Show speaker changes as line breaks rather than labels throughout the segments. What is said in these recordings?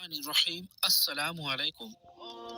الرحیم السلام علیکم۔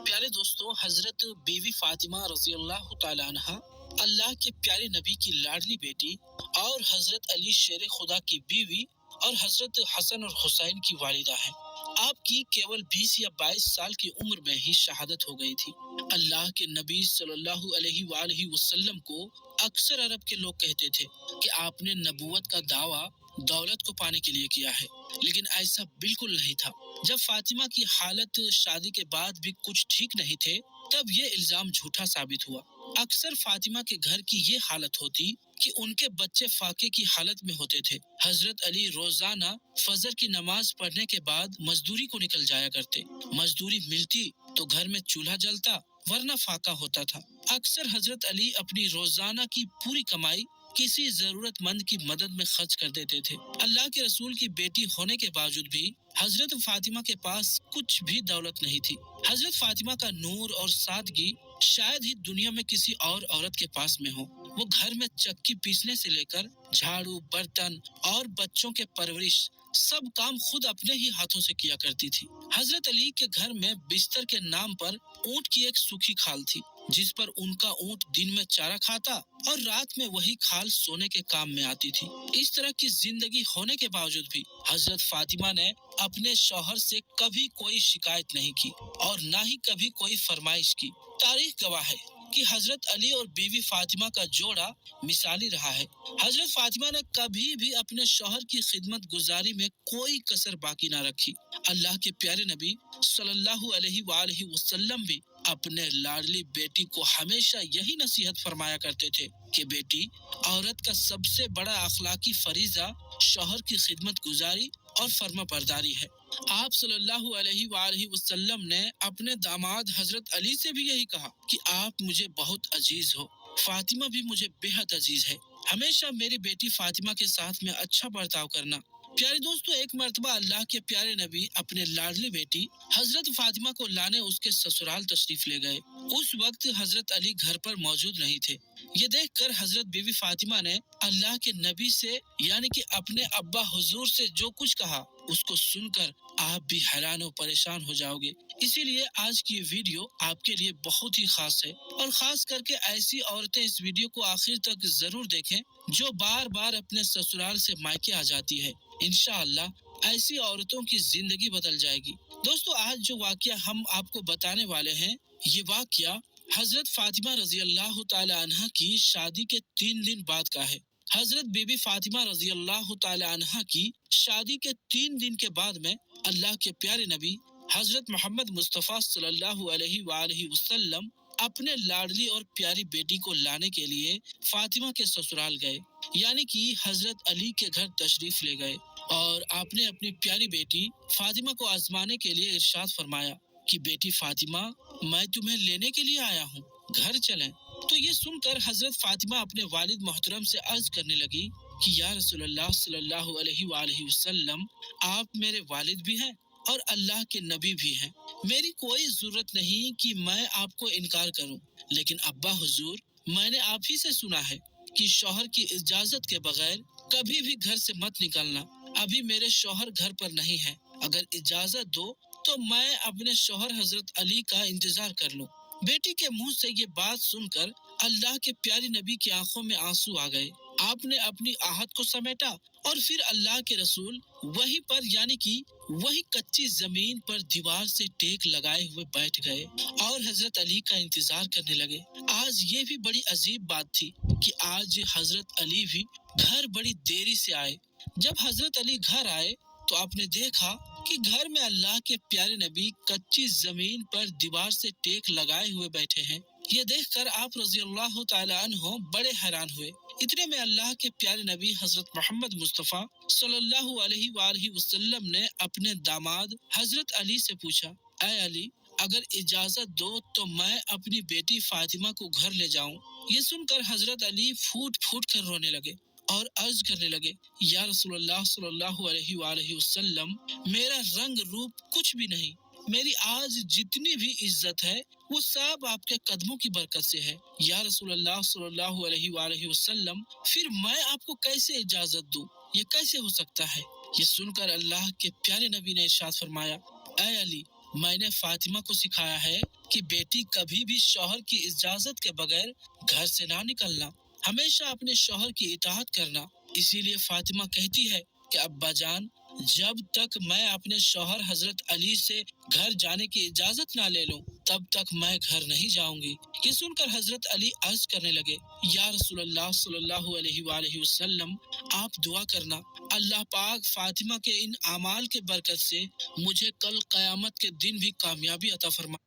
پیارے دوستو، حضرت بیوی فاطمہ رضی اللہ تعالیٰ عنہ اللہ کے پیارے نبی کی لاڈلی بیٹی اور حضرت علی شیر خدا کی بیوی اور حضرت حسن اور حسین کی والدہ ہیں۔ آپ کی کیول 20 یا 22 سال کی عمر میں ہی شہادت ہو گئی تھی۔ اللہ کے نبی صلی اللہ علیہ وآلہ وسلم کو اکثر عرب کے لوگ کہتے تھے کہ آپ نے نبوت کا دعویٰ دولت کو پانے کے لیے کیا ہے، لیکن ایسا بالکل نہیں تھا۔ جب فاطمہ کی حالت شادی کے بعد بھی کچھ ٹھیک نہیں تھے، تب یہ الزام جھوٹا ثابت ہوا۔ اکثر فاطمہ کے گھر کی یہ حالت ہوتی کہ ان کے بچے فاقے کی حالت میں ہوتے تھے۔ حضرت علی روزانہ فجر کی نماز پڑھنے کے بعد مزدوری کو نکل جایا کرتے۔ مزدوری ملتی تو گھر میں چولہا جلتا، ورنہ فاقہ ہوتا تھا۔ اکثر حضرت علی اپنی روزانہ کی پوری کمائی کسی ضرورت مند کی مدد میں خرچ کر دیتے تھے۔ اللہ کے رسول کی بیٹی ہونے کے باوجود بھی حضرت فاطمہ کے پاس کچھ بھی دولت نہیں تھی۔ حضرت فاطمہ کا نور اور سادگی شاید ہی دنیا میں کسی اور عورت کے پاس میں ہو۔ وہ گھر میں چکی پیسنے سے لے کر جھاڑو، برتن اور بچوں کے پرورش سب کام خود اپنے ہی ہاتھوں سے کیا کرتی تھی۔ حضرت علی کے گھر میں بستر کے نام پر اونٹ کی ایک سوکھی کھال تھی، جس پر ان کا اونٹ دن میں چارہ کھاتا اور رات میں وہی کھال سونے کے کام میں آتی تھی۔ اس طرح کی زندگی ہونے کے باوجود بھی حضرت فاطمہ نے اپنے شوہر سے کبھی کوئی شکایت نہیں کی اور نہ ہی کبھی کوئی فرمائش کی۔ تاریخ گواہ ہے کہ حضرت علی اور بیوی فاطمہ کا جوڑا مثالی رہا ہے۔ حضرت فاطمہ نے کبھی بھی اپنے شوہر کی خدمت گزاری میں کوئی کسر باقی نہ رکھی۔ اللہ کے پیارے نبی صلی اللہ علیہ وآلہ وسلم بھی اپنے لاڈلی بیٹی کو ہمیشہ یہی نصیحت فرمایا کرتے تھے کہ بیٹی، عورت کا سب سے بڑا اخلاقی فریضہ شوہر کی خدمت گزاری اور فرما برداری ہے۔ آپ صلی اللہ علیہ وآلہ وسلم نے اپنے داماد حضرت علی سے بھی یہی کہا کہ آپ مجھے بہت عزیز ہو، فاطمہ بھی مجھے بہت عزیز ہے، ہمیشہ میری بیٹی فاطمہ کے ساتھ میں اچھا برتاؤ کرنا۔ پیارے دوستو، ایک مرتبہ اللہ کے پیارے نبی اپنے لاڈلی بیٹی حضرت فاطمہ کو لانے اس کے سسرال تشریف لے گئے۔ اس وقت حضرت علی گھر پر موجود نہیں تھے۔ یہ دیکھ کر حضرت بیوی فاطمہ نے اللہ کے نبی سے یعنی کہ اپنے ابا حضور سے جو کچھ کہا، اس کو سن کر آپ بھی حیران و پریشان ہو جاؤ گے۔ اسی لیے آج کی ویڈیو آپ کے لیے بہت ہی خاص ہے، اور خاص کر کے ایسی عورتیں اس ویڈیو کو آخر تک ضرور دیکھیں جو بار بار اپنے سسرال سے مائکے آ جاتی ہے۔ انشاءاللہ ایسی عورتوں کی زندگی بدل جائے گی۔ دوستو، آج جو واقعہ ہم آپ کو بتانے والے ہیں، یہ واقعہ حضرت فاطمہ رضی اللہ تعالی عنہ کی شادی کے 3 دن بعد کا ہے۔ حضرت بی بی فاطمہ رضی اللہ تعالی عنہ کی شادی کے 3 دن کے بعد میں اللہ کے پیارے نبی حضرت محمد مصطفیٰ صلی اللہ علیہ وآلہ وسلم اپنے لاڈلی اور پیاری بیٹی کو لانے کے لیے فاطمہ کے سسرال گئے، یعنی کہ حضرت علی کے گھر تشریف لے گئے، اور آپ نے اپنی پیاری بیٹی فاطمہ کو آزمانے کے لیے ارشاد فرمایا کہ بیٹی فاطمہ، میں تمہیں لینے کے لیے آیا ہوں، گھر چلیں۔ تو یہ سن کر حضرت فاطمہ اپنے والد محترم سے عرض کرنے لگی کہ یا رسول اللہ صلی اللہ علیہ وآلہ وسلم، آپ میرے والد بھی ہیں اور اللہ کے نبی بھی ہیں، میری کوئی ضرورت نہیں کہ میں آپ کو انکار کروں، لیکن ابا حضور، میں نے آپ ہی سے سنا ہے کہ شوہر کی اجازت کے بغیر کبھی بھی گھر سے مت نکلنا۔ ابھی میرے شوہر گھر پر نہیں ہیں، اگر اجازت دو تو میں اپنے شوہر حضرت علی کا انتظار کر لوں۔ بیٹی کے منہ سے یہ بات سن کر اللہ کے پیارے نبی کی آنکھوں میں آنسو آ گئے۔ آپ نے اپنی آہت کو سمیٹا اور پھر اللہ کے رسول وہیں پر یعنی کہ وہی کچی زمین پر دیوار سے ٹیک لگائے ہوئے بیٹھ گئے اور حضرت علی کا انتظار کرنے لگے۔ آج یہ بھی بڑی عجیب بات تھی کہ آج حضرت علی بھی گھر بڑی دیری سے آئے۔ جب حضرت علی گھر آئے تو آپ نے دیکھا کہ گھر میں اللہ کے پیارے نبی کچی زمین پر دیوار سے ٹیک لگائے ہوئے بیٹھے ہیں۔ یہ دیکھ کر آپ رضی اللہ تعالی عنہ بڑے حیران ہوئے۔ اتنے میں اللہ کے پیارے نبی حضرت محمد مصطفیٰ صلی اللہ علیہ وآلہ وسلم نے اپنے داماد حضرت علی سے پوچھا، اے علی، اگر اجازت دو تو میں اپنی بیٹی فاطمہ کو گھر لے جاؤں۔ یہ سن کر حضرت علی پھوٹ پھوٹ کر رونے لگے اور عرض کرنے لگے، یا رسول اللہ صلی اللہ علیہ وآلہ وسلم، میرا رنگ روپ کچھ بھی نہیں، میری آج جتنی بھی عزت ہے وہ سب آپ کے قدموں کی برکت سے ہے۔ یا رسول اللہ صلی اللہ علیہ وآلہ وسلم، پھر میں آپ کو کیسے اجازت دوں؟ یہ کیسے ہو سکتا ہے؟ یہ سن کر اللہ کے پیارے نبی نے ارشاد فرمایا، اے علی، میں نے فاطمہ کو سکھایا ہے کہ بیٹی کبھی بھی شوہر کی اجازت کے بغیر گھر سے نہ نکلنا، ہمیشہ اپنے شوہر کی اطاعت کرنا۔ اسی لیے فاطمہ کہتی ہے کہ ابا جان، جب تک میں اپنے شوہر حضرت علی سے گھر جانے کی اجازت نہ لے لوں تب تک میں گھر نہیں جاؤں گی۔ یہ سن کر حضرت علی عرض کرنے لگے، یا رسول اللہ صلی اللہ علیہ وآلہ وسلم، آپ دعا کرنا اللہ پاک فاطمہ کے ان اعمال کے برکت سے مجھے کل قیامت کے دن بھی کامیابی عطا فرمائے۔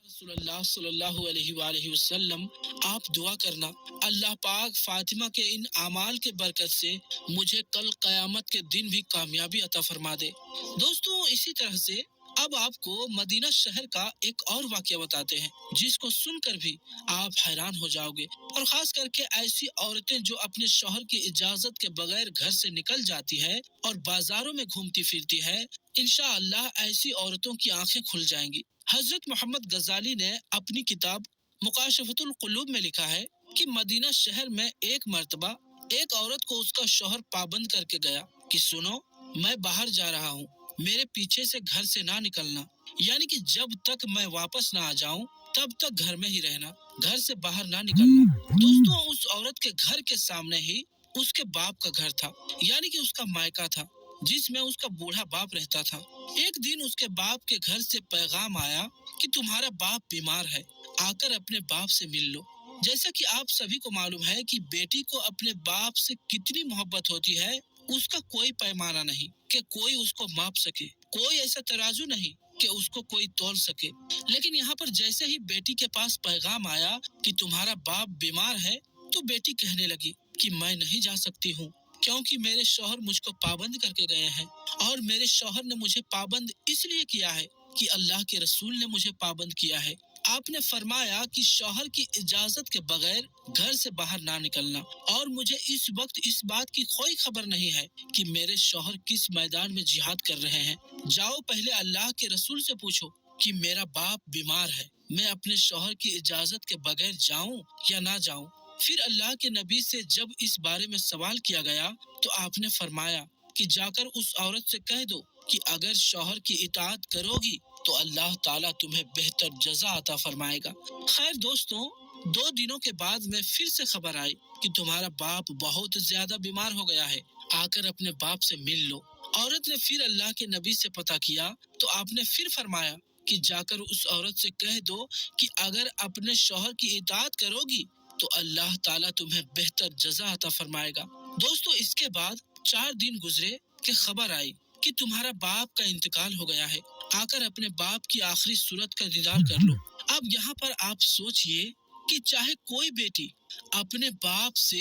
رسول اللہ صلی اللہ علیہ وآلہ وسلم، آپ دعا کرنا اللہ پاک فاطمہ کے ان اعمال کے برکت سے مجھے کل قیامت کے دن بھی کامیابی عطا فرما دے۔ دوستو، اسی طرح سے اب آپ کو مدینہ شہر کا ایک اور واقعہ بتاتے ہیں جس کو سن کر بھی آپ حیران ہو جاؤ گے، اور خاص کر کے ایسی عورتیں جو اپنے شوہر کی اجازت کے بغیر گھر سے نکل جاتی ہے اور بازاروں میں گھومتی پھرتی ہے، انشاءاللہ ایسی عورتوں کی آنکھیں کھل جائیں گی۔ حضرت محمد غزالی نے اپنی کتاب مکاشفۃ القلوب میں لکھا ہے کہ مدینہ شہر میں ایک مرتبہ ایک عورت کو اس کا شوہر پابند کر کے گیا کہ سنو، میں باہر جا رہا ہوں، میرے پیچھے سے گھر سے نہ نکلنا، یعنی کہ جب تک میں واپس نہ آ جاؤں تب تک گھر میں ہی رہنا، گھر سے باہر نہ نکلنا۔ دوستوں، اس عورت کے گھر کے سامنے ہی اس کے باپ کا گھر تھا، یعنی کہ اس کا مائکا تھا جس میں اس کا بوڑھا باپ رہتا تھا۔ ایک دن اس کے باپ کے گھر سے پیغام آیا کہ تمہارا باپ بیمار ہے، آ کر اپنے باپ سے مل لو۔ جیسا کہ آپ سبھی کو معلوم ہے کہ بیٹی کو اپنے باپ سے کتنی محبت ہوتی ہے، اس کا کوئی پیمانہ نہیں کہ کوئی اس کو ماپ سکے، کوئی ایسا ترازو نہیں کہ اس کو کوئی تول سکے۔ لیکن یہاں پر جیسے ہی بیٹی کے پاس پیغام آیا کہ تمہارا باپ بیمار ہے، تو بیٹی کہنے لگی کہ میں نہیں جا سکتی ہوں، کیونکہ میرے شوہر مجھ کو پابند کر کے گئے ہیں، اور میرے شوہر نے مجھے پابند اس لیے کیا ہے کہ اللہ کے رسول نے مجھے پابند کیا ہے۔ آپ نے فرمایا کہ شوہر کی اجازت کے بغیر گھر سے باہر نہ نکلنا، اور مجھے اس وقت اس بات کی کوئی خبر نہیں ہے کہ میرے شوہر کس میدان میں جہاد کر رہے ہیں۔ جاؤ پہلے اللہ کے رسول سے پوچھو کہ میرا باپ بیمار ہے، میں اپنے شوہر کی اجازت کے بغیر جاؤں یا نہ جاؤں۔ پھر اللہ کے نبی سے جب اس بارے میں سوال کیا گیا تو آپ نے فرمایا کہ جا کر اس عورت سے کہہ دو کہ اگر شوہر کی اطاعت کرو گی تو اللہ تعالیٰ تمہیں بہتر جزا عطا فرمائے گا۔ خیر دوستوں، 2 دنوں کے بعد میں پھر سے خبر آئی کہ تمہارا باپ بہت زیادہ بیمار ہو گیا ہے، آ کر اپنے باپ سے مل لو۔ عورت نے پھر اللہ کے نبی سے پتہ کیا تو آپ نے پھر فرمایا کہ جا کر اس عورت سے کہہ دو کہ اگر اپنے شوہر کی اطاعت کرو گی تو اللہ تعالیٰ تمہیں بہتر جزا عطا فرمائے گا۔ دوستو، اس کے بعد 4 دن گزرے کہ خبر آئی کہ تمہارا باپ کا انتقال ہو گیا ہے، آ کر اپنے باپ کی آخری صورت کا دیدار کر لو۔ اب یہاں پر آپ سوچئے کہ چاہے کوئی بیٹی اپنے باپ سے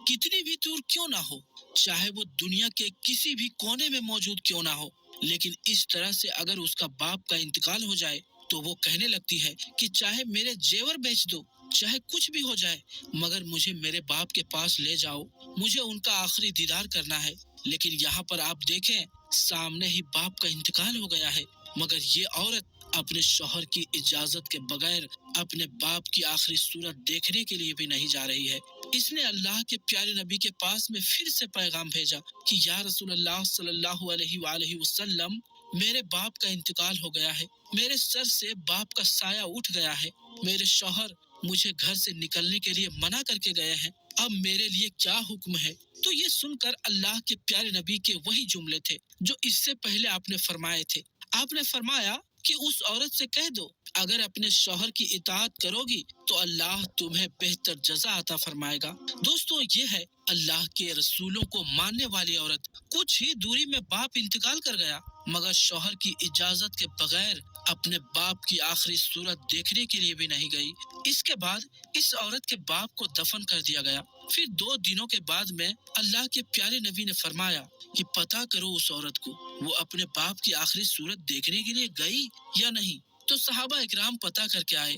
کتنی بھی دور کیوں نہ ہو، چاہے وہ دنیا کے کسی بھی کونے میں موجود کیوں نہ ہو، لیکن اس طرح سے اگر اس کا باپ کا انتقال ہو جائے تو وہ کہنے لگتی ہے کہ چاہے میرے زیور بیچ دو، چاہے کچھ بھی ہو جائے، مگر مجھے میرے باپ کے پاس لے جاؤ، مجھے ان کا آخری دیدار کرنا ہے۔ لیکن یہاں پر آپ دیکھیں، سامنے ہی باپ کا انتقال ہو گیا ہے، مگر یہ عورت اپنے شوہر کی اجازت کے بغیر اپنے باپ کی آخری صورت دیکھنے کے لیے بھی نہیں جا رہی ہے۔ اس نے اللہ کے پیارے نبی کے پاس میں پھر سے پیغام بھیجا کہ یا رسول اللہ صلی اللہ علیہ وآلہ وسلم، میرے باپ کا انتقال ہو گیا ہے، میرے سر سے باپ کا سایہ اٹھ گیا ہے، میرے شوہر مجھے گھر سے نکلنے کے لیے منع کر کے گئے ہیں، اب میرے لیے کیا حکم ہے؟ تو یہ سن کر اللہ کے پیارے نبی کے وہی جملے تھے جو اس سے پہلے آپ نے فرمائے تھے۔ آپ نے فرمایا کہ اس عورت سے کہہ دو اگر اپنے شوہر کی اطاعت کرو گی تو اللہ تمہیں بہتر جزا عطا فرمائے گا۔ دوستو، یہ ہے اللہ کے رسولوں کو ماننے والی عورت۔ کچھ ہی دوری میں باپ انتقال کر گیا، مگر شوہر کی اجازت کے بغیر اپنے باپ کی آخری صورت دیکھنے کے لیے بھی نہیں گئی۔ اس کے بعد اس عورت کے باپ کو دفن کر دیا گیا۔ پھر 2 دنوں کے بعد میں اللہ کے پیارے نبی نے فرمایا کہ پتہ کرو اس عورت کو وہ اپنے باپ کی آخری صورت دیکھنے کے لیے گئی یا نہیں۔ تو صحابہ اکرام پتہ کر کے آئے